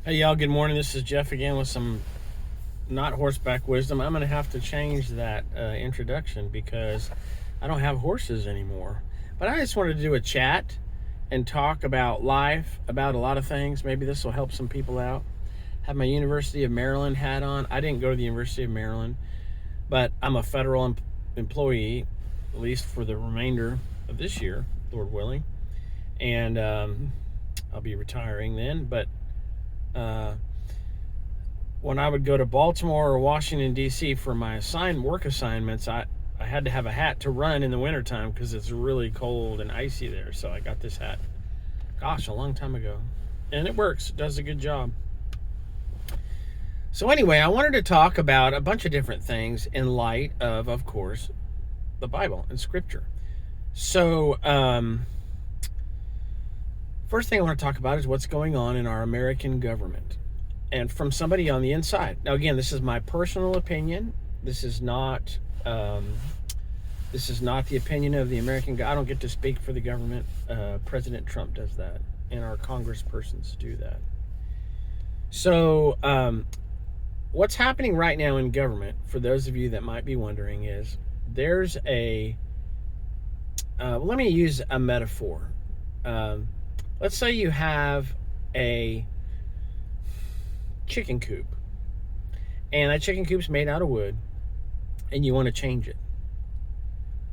Hey y'all, good morning. This is Jeff again with some not horseback wisdom. I'm going to have to change that introduction because I don't have horses anymore. But I just wanted to do a chat and talk about life, about a lot of things. Maybe this will help some people out. Have my University of Maryland hat on. I didn't go to the University of Maryland, but I'm a federal employee, at least for the remainder of this year, Lord willing. And I'll be retiring then. But uh, when I would go to Baltimore or Washington, D.C. for my work assignments, I had to have a hat to run in the wintertime because it's really cold and icy there. So I got this hat, gosh, a long time ago. And it works, it does a good job. So, anyway, I wanted to talk about a bunch of different things in light of course, the Bible and Scripture. So, first thing I want to talk about is what's going on in our American government. And from somebody on the inside. Now, again, this is my personal opinion. This is not the opinion of the American. I don't get to speak for the government. President Trump does that, and our congresspersons do that. So, what's happening right now in government, for those of you that might be wondering, is there's a. Let me use a metaphor. Let's say you have a chicken coop, and that chicken coop's made out of wood, and you want to change it.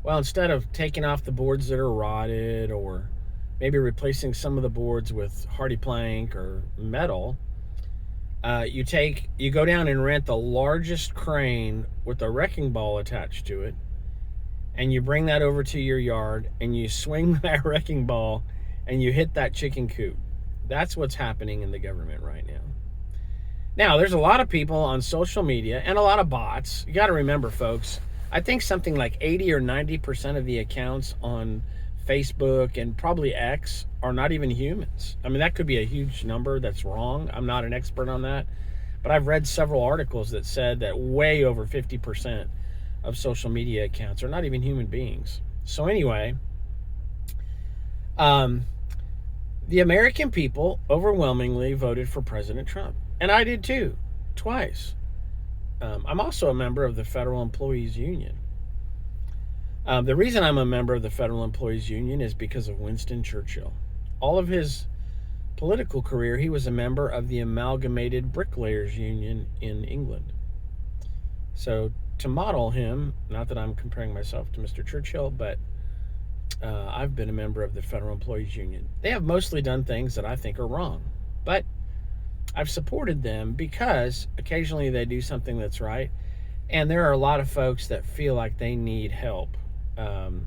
Well, instead of taking off the boards that are rotted, or maybe replacing some of the boards with hardy plank or metal, you go down and rent the largest crane with a wrecking ball attached to it, and you bring that over to your yard, and you swing that wrecking ball, and you hit that chicken coop. That's what's happening in the government right now. Now, there's a lot of people on social media and a lot of bots. You got to remember, folks, I think something like 80 or 90% of the accounts on Facebook and probably X are not even humans. I mean, that could be a huge number that's wrong. I'm not an expert on that. But I've read several articles that said that way over 50% of social media accounts are not even human beings. So anyway, the American people overwhelmingly voted for President Trump. And I did too, twice. I'm also a member of the Federal Employees Union. The reason I'm a member of the Federal Employees Union is because of Winston Churchill. All of his political career, he was a member of the Amalgamated Bricklayers Union in England. So to model him, not that I'm comparing myself to Mr. Churchill, but I've been a member of the Federal Employees Union. They have mostly done things that I think are wrong, but I've supported them because occasionally they do something that's right, and there are a lot of folks that feel like they need help, and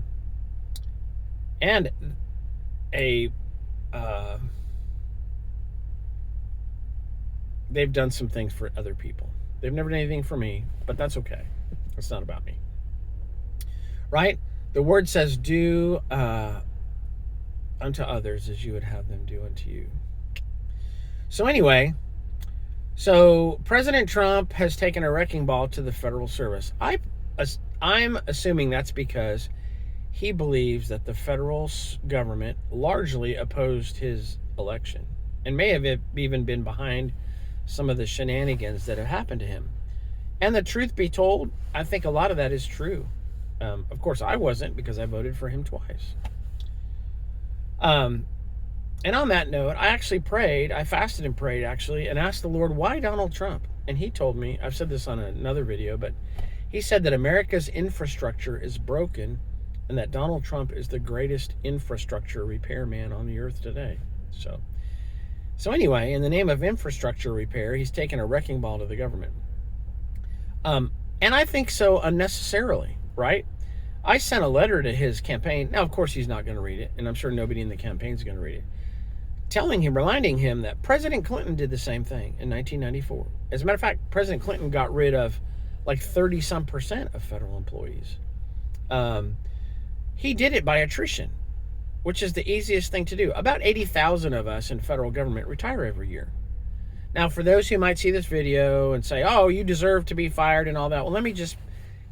they've done some things for other people. They've never done anything for me, but that's okay. It's not about me, right? The word says, "Do unto others as you would have them do unto you." So anyway, President Trump has taken a wrecking ball to the federal service. I'm assuming that's because he believes that the federal government largely opposed his election and may have even been behind some of the shenanigans that have happened to him. And the truth be told, I think a lot of that is true. Of course, I wasn't, because I voted for him twice. And on that note, I fasted and prayed actually, and asked the Lord, why Donald Trump? And he told me, I've said this on another video, but he said that America's infrastructure is broken and that Donald Trump is the greatest infrastructure repairman on the earth today. So anyway, in the name of infrastructure repair, he's taken a wrecking ball to the government. And I think so unnecessarily, right? I sent a letter to his campaign. Now, of course, he's not going to read it, and I'm sure nobody in the campaign is going to read it. Reminding him that President Clinton did the same thing in 1994. As a matter of fact, President Clinton got rid of like 30-some% of federal employees. He did it by attrition, which is the easiest thing to do. About 80,000 of us in federal government retire every year. Now, for those who might see this video and say, oh, you deserve to be fired and all that, well, let me just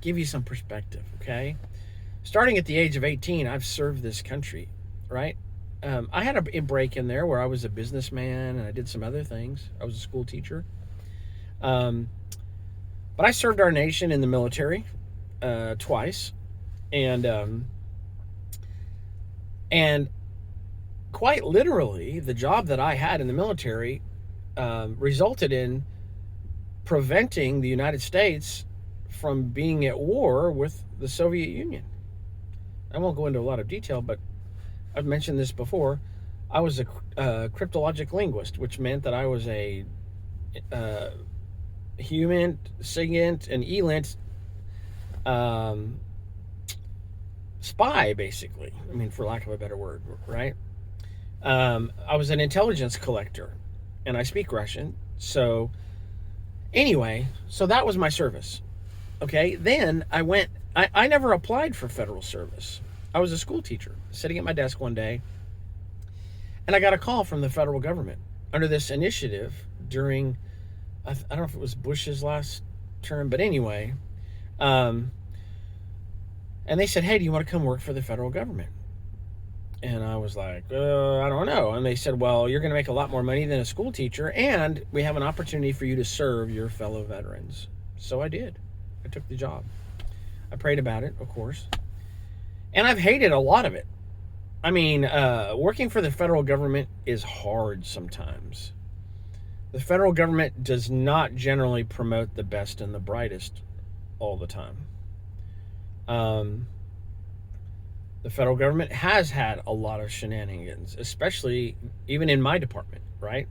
give you some perspective, okay? Starting at the age of 18, I've served this country, right? I had a break in there where I was a businessman and I did some other things. I was a school teacher. Um, but I served our nation in the military twice, and and quite literally, the job that I had in the military resulted in preventing the United States from being at war with the Soviet Union. I won't go into a lot of detail, but I've mentioned this before. I was a cryptologic linguist, which meant that I was a uh, HUMINT, SIGINT, and ELINT um, spy, basically. I mean, for lack of a better word, right? I was an intelligence collector, and I speak Russian. So, anyway, so that was my service. Okay, then I never applied for federal service. I was a school teacher sitting at my desk one day, and I got a call from the federal government under this initiative during, I don't know if it was Bush's last term, but anyway, um, and they said, "Hey, do you want to come work for the federal government?" And I was like, I don't know. And they said, well, you're going to make a lot more money than a school teacher, and we have an opportunity for you to serve your fellow veterans. So I did. I took the job. I prayed about it, of course. And I've hated a lot of it. I mean, working for the federal government is hard sometimes. The federal government does not generally promote the best and the brightest all the time. The federal government has had a lot of shenanigans, especially even in my department, right?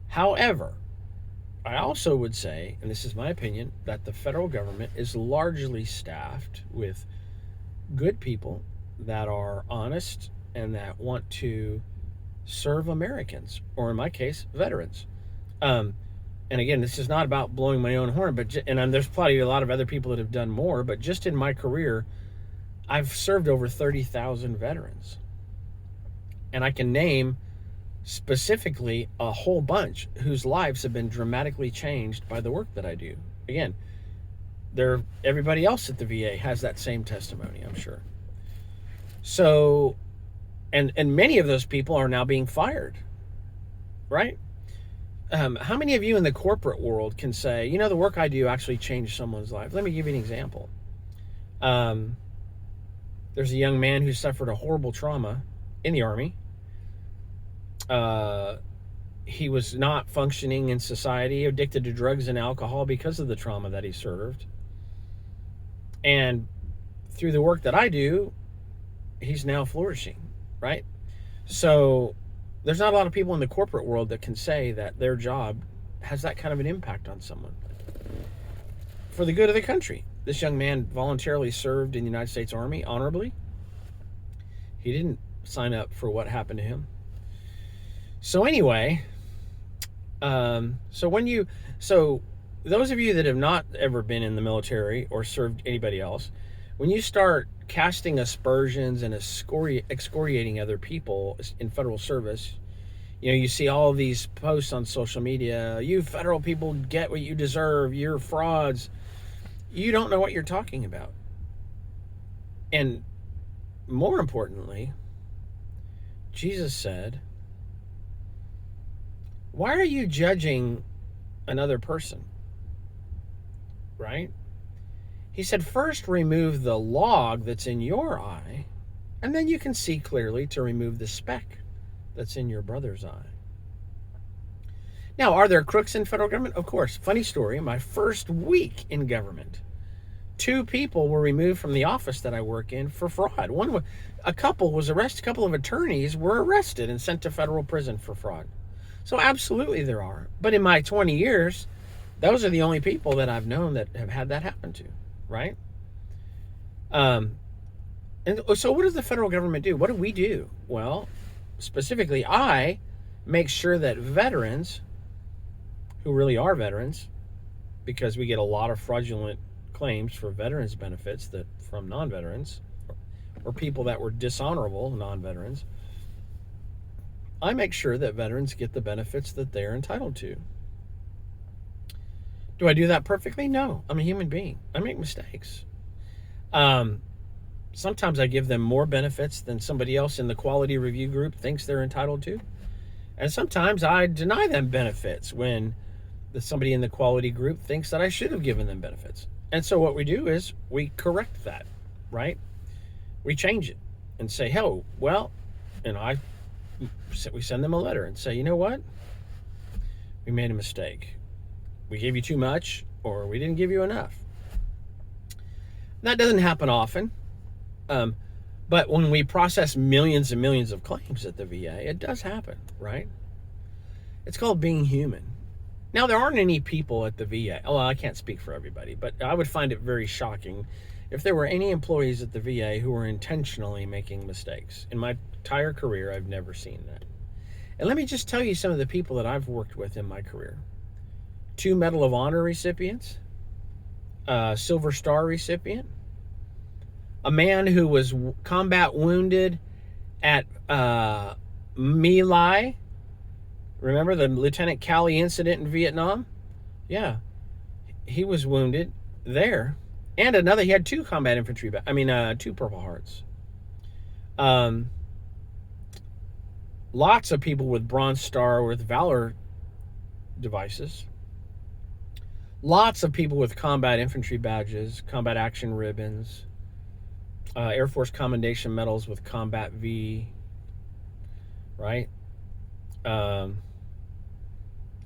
However, I also would say, and this is my opinion, that the federal government is largely staffed with good people that are honest and that want to serve Americans, or in my case, veterans. And again, this is not about blowing my own horn, but there's probably a lot of other people that have done more, but just in my career, I've served over 30,000 veterans. And I can name specifically a whole bunch whose lives have been dramatically changed by the work that I do. Again, everybody else at the VA has that same testimony, I'm sure. So, and many of those people are now being fired, right? How many of you in the corporate world can say, you know, the work I do actually changed someone's life? Let me give you an example. There's a young man who suffered a horrible trauma in the Army. He was not functioning in society, addicted to drugs and alcohol because of the trauma that he served. And through the work that I do, he's now flourishing, right? So there's not a lot of people in the corporate world that can say that their job has that kind of an impact on someone for the good of the country. This young man voluntarily served in the United States Army honorably. He didn't sign up for what happened to him. So anyway, so those of you that have not ever been in the military or served anybody else, when you start casting aspersions and excoriating other people in federal service, you know, you see all of these posts on social media, you federal people get what you deserve, you're frauds. You don't know what you're talking about. And more importantly, Jesus said, why are you judging another person? Right? He said, first remove the log that's in your eye, and then you can see clearly to remove the speck that's in your brother's eye. Now, are there crooks in federal government? Of course. Funny story, my first week in government, 2 people were removed from the office that I work in for fraud. A couple was arrested. A couple of attorneys were arrested and sent to federal prison for fraud. So absolutely there are. But in my 20 years, those are the only people that I've known that have had that happen to, right? And so what does the federal government do? What do we do? Well, specifically, I make sure that veterans, who really are veterans, because we get a lot of fraudulent claims for veterans benefits that from non-veterans or people that were dishonorable non-veterans, I make sure that veterans get the benefits that they're entitled to. Do I do that perfectly? No. I'm a human being. I make mistakes. Sometimes I give them more benefits than somebody else in the quality review group thinks they're entitled to. And sometimes I deny them benefits when somebody in the quality group thinks that I should have given them benefits. And so what we do is we correct that, right? We change it and say, "Hell, well," and we send them a letter and say, "You know what? We made a mistake. We gave you too much, or we didn't give you enough." That doesn't happen often. But when we process millions and millions of claims at the VA, it does happen, right? It's called being human. Now, there aren't any people at the VA. Well, I can't speak for everybody, but I would find it very shocking if there were any employees at the VA who were intentionally making mistakes. In my entire career, I've never seen that. And let me just tell you some of the people that I've worked with in my career. 2 Medal of Honor recipients, a Silver Star recipient, a man who was combat wounded at My Lai. Remember the Lieutenant Calley incident in Vietnam? Yeah, he was wounded there. And another, he had 2 combat infantry, 2 Purple Hearts. Lots of people with Bronze Star with Valor devices. Lots of people with combat infantry badges, combat action ribbons, Air Force Commendation medals with Combat V, right?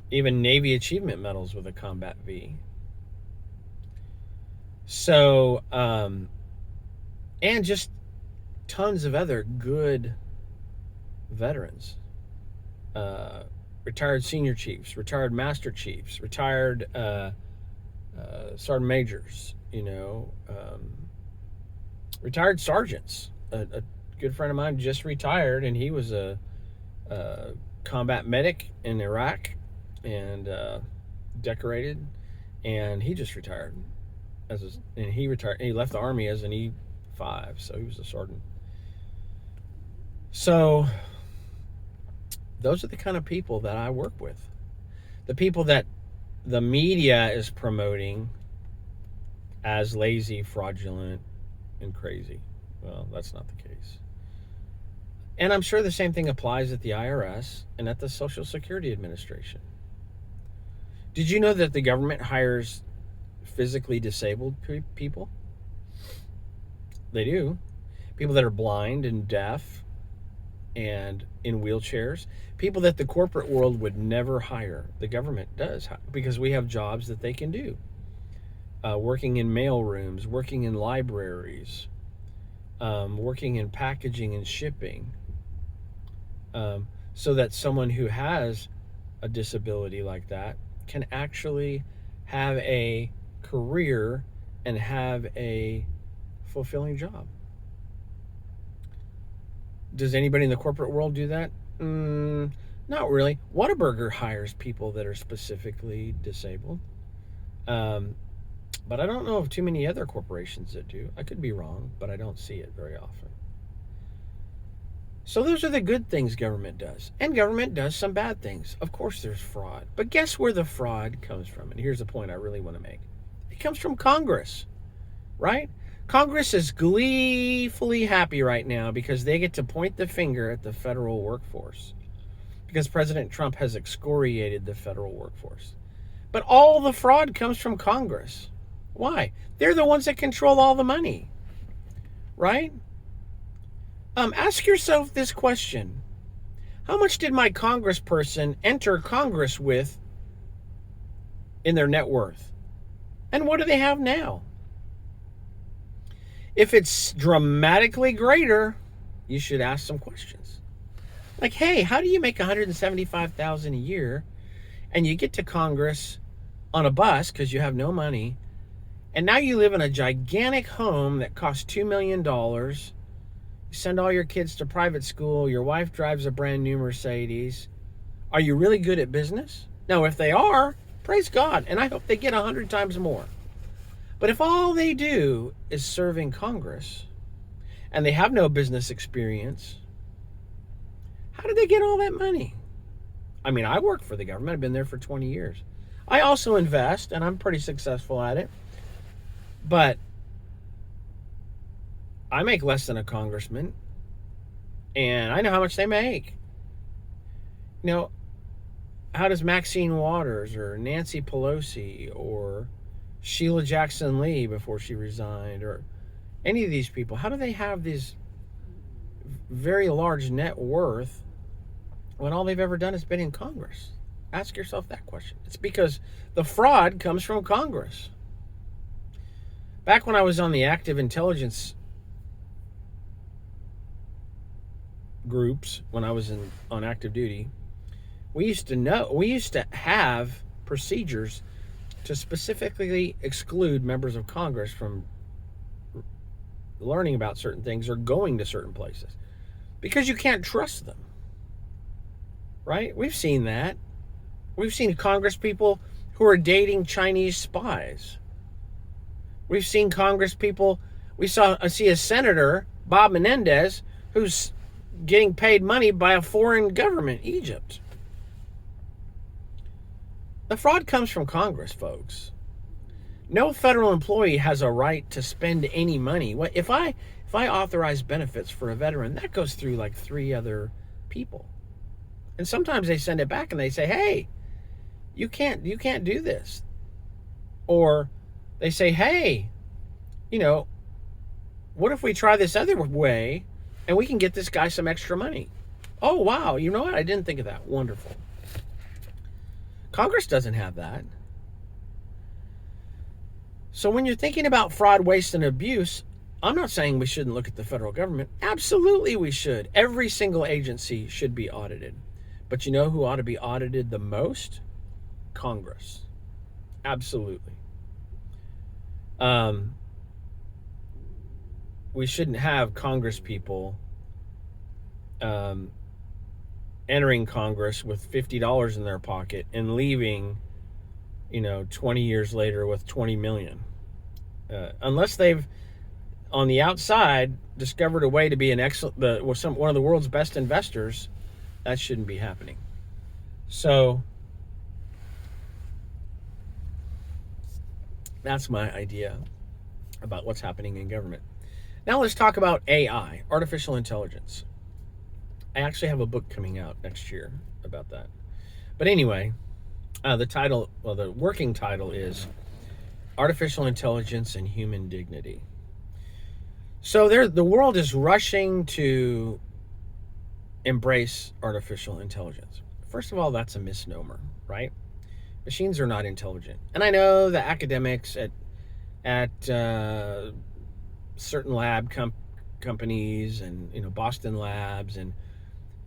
Even Navy Achievement medals with a Combat V. So, and just tons of other good veterans. Retired senior chiefs, retired master chiefs, retired sergeant majors, retired sergeants. A good friend of mine just retired, and he was a combat medic in Iraq and decorated, and he just retired and he left the Army as an E5, so he was a sergeant. So those are the kind of people that I work with. The people that the media is promoting as lazy, fraudulent, and crazy. Well, that's not the case. And I'm sure the same thing applies at the IRS and at the Social Security Administration. Did you know that the government hires physically disabled people? They do. People that are blind and deaf and in wheelchairs. People that the corporate world would never hire. The government does, because we have jobs that they can do. Working in mail rooms, working in libraries, working in packaging and shipping. So that someone who has a disability like that can actually have a career and have a fulfilling job. Does anybody in the corporate world do that? Not really. Whataburger hires people that are specifically disabled. But I don't know of too many other corporations that do. I could be wrong, but I don't see it very often. So those are the good things government does. And government does some bad things. Of course there's fraud. But guess where the fraud comes from? And here's the point I really want to make. It comes from Congress, right? Congress is gleefully happy right now because they get to point the finger at the federal workforce, because President Trump has excoriated the federal workforce. But all the fraud comes from Congress. Why? They're the ones that control all the money, right? Ask yourself this question. How much did my congressperson enter Congress with in their net worth? And what do they have now? If it's dramatically greater, you should ask some questions. Like, hey, how do you make $175,000 a year and you get to Congress on a bus because you have no money, and now you live in a gigantic home that costs $2 million, you send all your kids to private school, your wife drives a brand new Mercedes. Are you really good at business? Now, if they are, praise God, and I hope they get 100 times more. But if all they do is serve in Congress and they have no business experience, how did they get all that money? I mean, I work for the government. I've been there for 20 years. I also invest, and I'm pretty successful at it. But I make less than a congressman, and I know how much they make. You know, how does Maxine Waters or Nancy Pelosi or Sheila Jackson Lee before she resigned, or any of these people, how do they have this very large net worth when all they've ever done is been in Congress? Ask yourself that question. It's because the fraud comes from Congress. Back when I was on the active intelligence groups, when I was on active duty, we used to have procedures to specifically exclude members of Congress from learning about certain things or going to certain places because you can't trust them. Right? We've seen that. We've seen Congress people who are dating Chinese spies. We've seen Congress people. I see a senator, Bob Menendez, who's getting paid money by a foreign government, Egypt. The fraud comes from Congress, folks. No federal employee has a right to spend any money. If I authorize benefits for a veteran, that goes through like 3 other people. And sometimes they send it back and they say, "Hey, you can't do this." Or they say, "Hey, what if we try this other way and we can get this guy some extra money?" Oh, wow, you know what? I didn't think of that. Wonderful. Congress doesn't have that. So when you're thinking about fraud, waste, and abuse, I'm not saying we shouldn't look at the federal government. Absolutely we should. Every single agency should be audited. But you know who ought to be audited the most? Congress. Absolutely. We shouldn't have Congress people entering Congress with $50 in their pocket and leaving, 20 years later with 20 million. Unless they've, on the outside, discovered a way to be one of the world's best investors, that shouldn't be happening. So that's my idea about what's happening in government. Now let's talk about AI, artificial intelligence. I actually have a book coming out next year about that. But anyway, the working title is Artificial Intelligence and Human Dignity. So the world is rushing to embrace artificial intelligence. First of all, that's a misnomer, right? Machines are not intelligent. And I know the academics at certain lab companies and Boston Labs and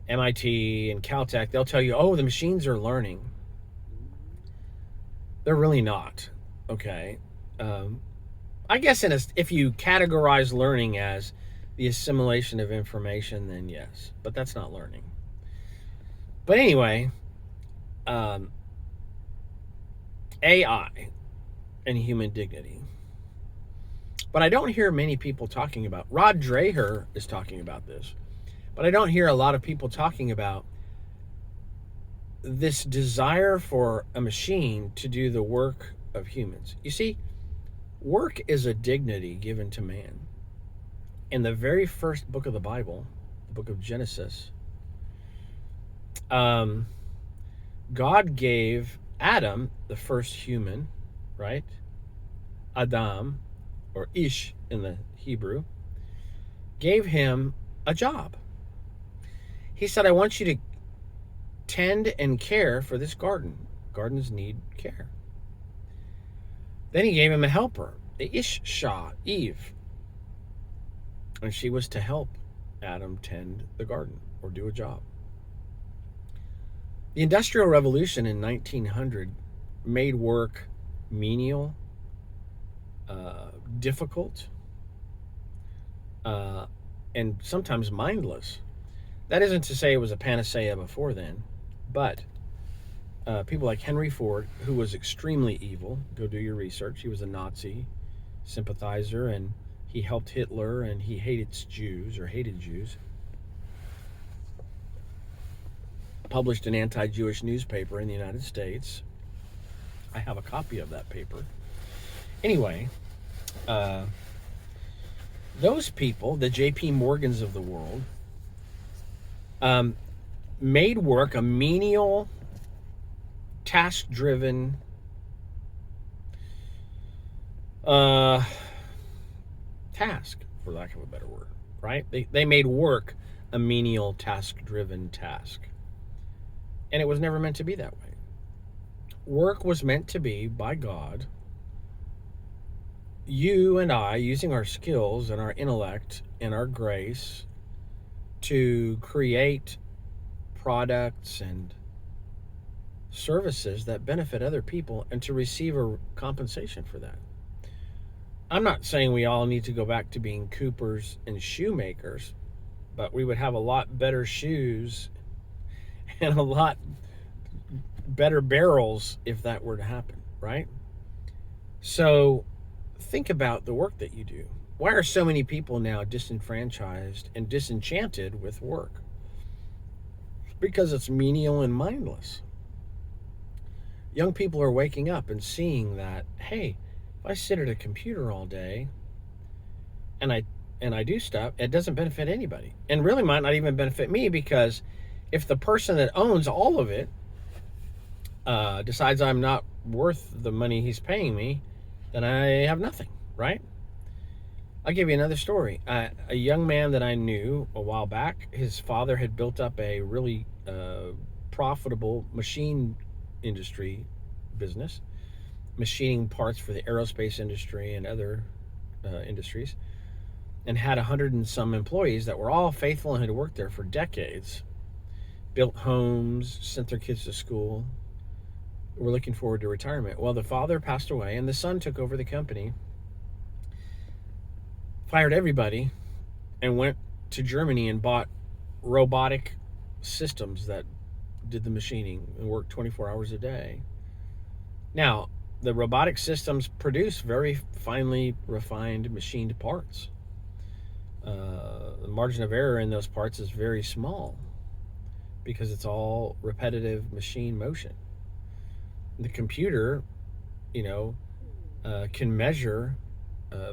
MIT and Caltech, they'll tell you, oh, the machines are learning. They're really not, okay? I guess if you categorize learning as the assimilation of information, then yes, but that's not learning. But anyway, AI and human dignity. But I don't hear many people talking about, Rod Dreher is talking about this, but I don't hear a lot of people talking about this desire for a machine to do the work of humans. You see, work is a dignity given to man. In the very first book of the Bible, the book of Genesis, God gave Adam, the first human, right? Adam, or Ish in the Hebrew, gave him a job. He said, I want you to tend and care for this garden. Gardens need care. Then he gave him a helper, the Ishshah, Eve. And she was to help Adam tend the garden or do a job. The Industrial Revolution in 1900 made work menial, difficult, and sometimes mindless. That isn't to say it was a panacea before then, but people like Henry Ford, who was extremely evil, go do your research. He was a Nazi sympathizer, and he helped Hitler, and he hated Jews. Published an anti-Jewish newspaper in the United States. I have a copy of that paper. Anyway, Those people, the J.P. Morgans of the world, made work a menial, task-driven task, for lack of a better word, right? They made work a menial, task-driven task. And it was never meant to be that way. Work was meant to be, by God, you and I using our skills and our intellect and our grace to create products and services that benefit other people and to receive a compensation for that. I'm not saying we all need to go back to being coopers and shoemakers, but we would have a lot better shoes and a lot better barrels if that were to happen, right? So think about the work that you do. Why are so many people now disenfranchised and disenchanted with work? Because it's menial and mindless. Young people are waking up and seeing that, hey, if I sit at a computer all day and I do stuff, it doesn't benefit anybody. And really might not even benefit me, because if the person that owns all of it decides I'm not worth the money he's paying me, then I have nothing, right? I'll give you another story. A young man that I knew a while back, his father had built up a really profitable machine industry business, machining parts for the aerospace industry and other industries, and had 100 and some employees that were all faithful and had worked there for decades, built homes, sent their kids to school, were looking forward to retirement. Well, the father passed away and the son took over the company, fired everybody, and went to Germany and bought robotic systems that did the machining and worked 24 hours a day. Now, the robotic systems produce very finely refined machined parts. The margin of error in those parts is very small because it's all repetitive machine motion. The computer, can measure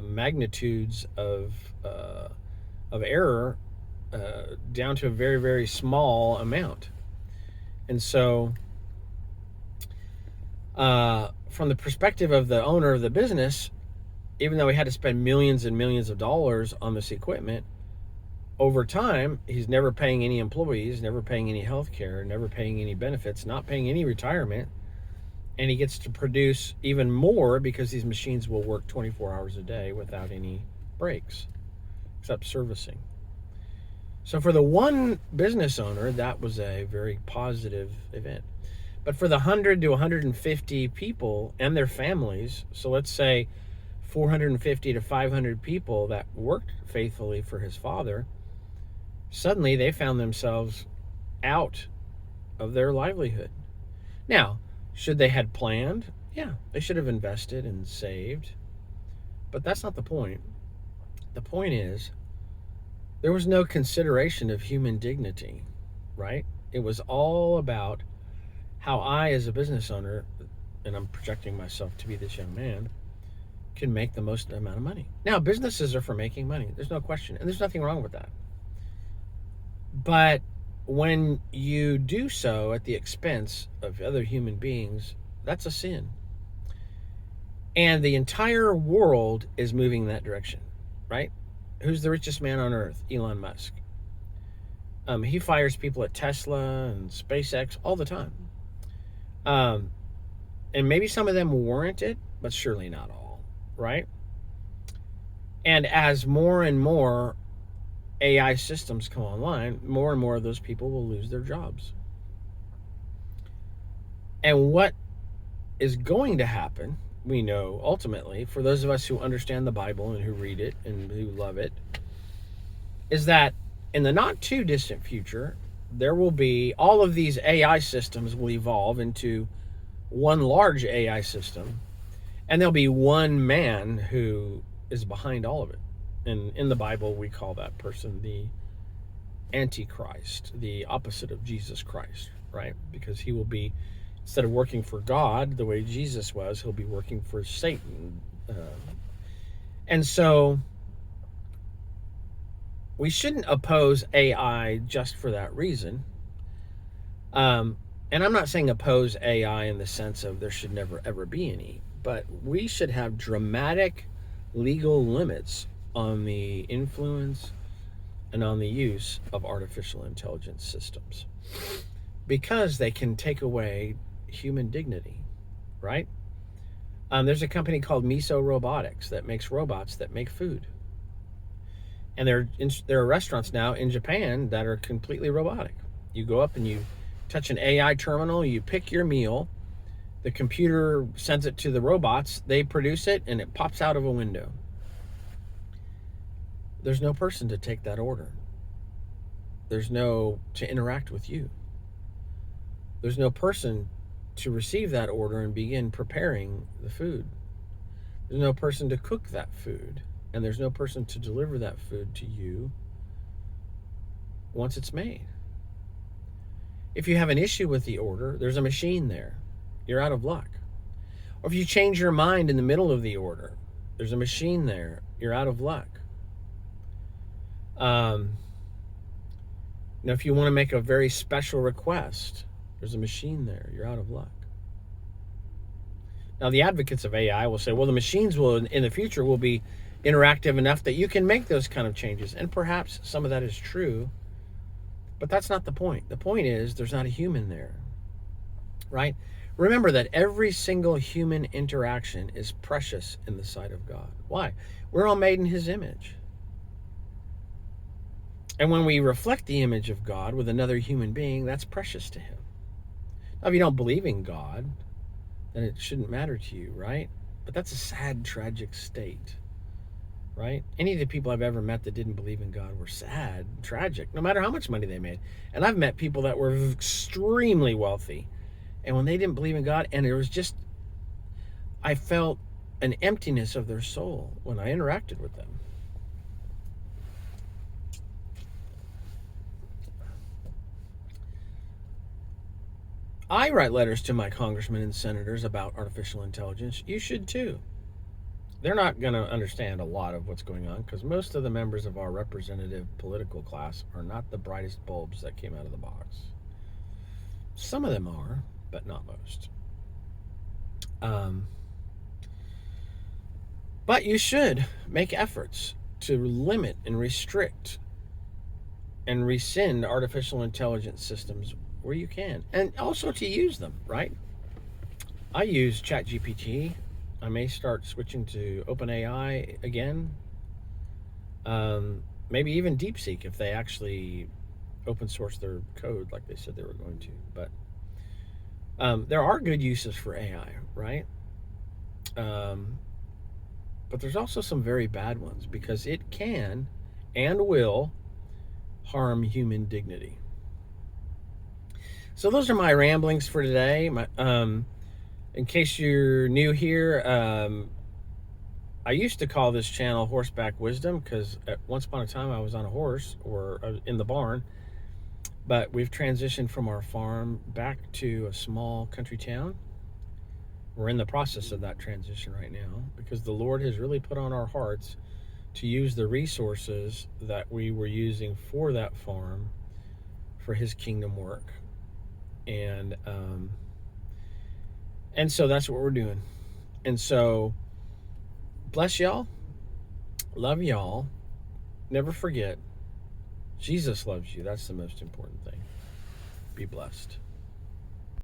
magnitudes of error down to a very, very small amount. And so, from the perspective of the owner of the business, even though he had to spend millions and millions of dollars on this equipment, over time, he's never paying any employees, never paying any health care, never paying any benefits, not paying any retirement. And he gets to produce even more because these machines will work 24 hours a day without any breaks, except servicing. So for the one business owner, that was a very positive event. But for the 100 to 150 people and their families, so let's say 450 to 500 people that worked faithfully for his father, suddenly they found themselves out of their livelihood. Now, should they had planned? Yeah, they should have invested and saved. But that's not the point. The point is, there was no consideration of human dignity, right? It was all about how I, as a business owner, and I'm projecting myself to be this young man, can make the most amount of money. Now, businesses are for making money. There's no question. And there's nothing wrong with that. But when you do so at the expense of other human beings, that's a sin. And the entire world is moving in that direction, right? Who's the richest man on earth? Elon Musk. He fires people at Tesla and SpaceX all the time. And maybe some of them warrant it, but surely not all, right? And as more and more AI systems come online, more and more of those people will lose their jobs. And what is going to happen, we know ultimately, for those of us who understand the Bible and who read it and who love it, is that in the not too distant future, there will be, all of these AI systems will evolve into one large AI system, and there'll be one man who is behind all of it. And in the Bible, we call that person the Antichrist, the opposite of Jesus Christ, right? Because he will be, instead of working for God the way Jesus was, he'll be working for Satan. And so we shouldn't oppose AI just for that reason. And I'm not saying oppose AI in the sense of there should never ever be any, but we should have dramatic legal limits on the influence and on the use of artificial intelligence systems because they can take away human dignity, right? There's a company called Miso Robotics that makes robots that make food. And there are restaurants now in Japan that are completely robotic. You go up and you touch an AI terminal, you pick your meal, the computer sends it to the robots, they produce it, and it pops out of a window. There's no person to take that order. There's no to interact with you. There's no person to receive that order and begin preparing the food. There's no person to cook that food, and there's no person to deliver that food to you once it's made. If you have an issue with the order, there's a machine there. You're out of luck. Or if you change your mind in the middle of the order, there's a machine there. You're out of luck. Now, if you want to make a very special request, there's a machine there. You're out of luck. Now, the advocates of AI will say, well, the machines will, in the future, will be interactive enough that you can make those kind of changes. And perhaps some of that is true, but that's not the point. The point is there's not a human there, right? Remember that every single human interaction is precious in the sight of God. Why? We're all made in His image. And when we reflect the image of God with another human being, that's precious to Him. Now, if you don't believe in God, then it shouldn't matter to you, right? But that's a sad, tragic state, right? Any of the people I've ever met that didn't believe in God were sad, tragic, no matter how much money they made. And I've met people that were extremely wealthy, and when they didn't believe in God, and it was just, I felt an emptiness of their soul when I interacted with them. I write letters to my congressmen and senators about artificial intelligence. You should too. They're not going to understand a lot of what's going on because most of the members of our representative political class are not the brightest bulbs that came out of the box. Some of them are, but not most. But you should make efforts to limit and restrict and rescind artificial intelligence systems where you can, and also to use them, right? I use ChatGPT. I may start switching to OpenAI again. Maybe even DeepSeek if they actually open source their code like they said they were going to. But there are good uses for AI, right? But there's also some very bad ones because it can and will harm human dignity. So those are my ramblings for today. In case you're new here, I used to call this channel Horseback Wisdom because once upon a time I was on a horse or in the barn, but we've transitioned from our farm back to a small country town. We're in the process of that transition right now because the Lord has really put on our hearts to use the resources that we were using for that farm for His kingdom work. And so that's what we're doing. And so bless y'all. Love y'all. Never forget, Jesus loves you. That's the most important thing. Be blessed.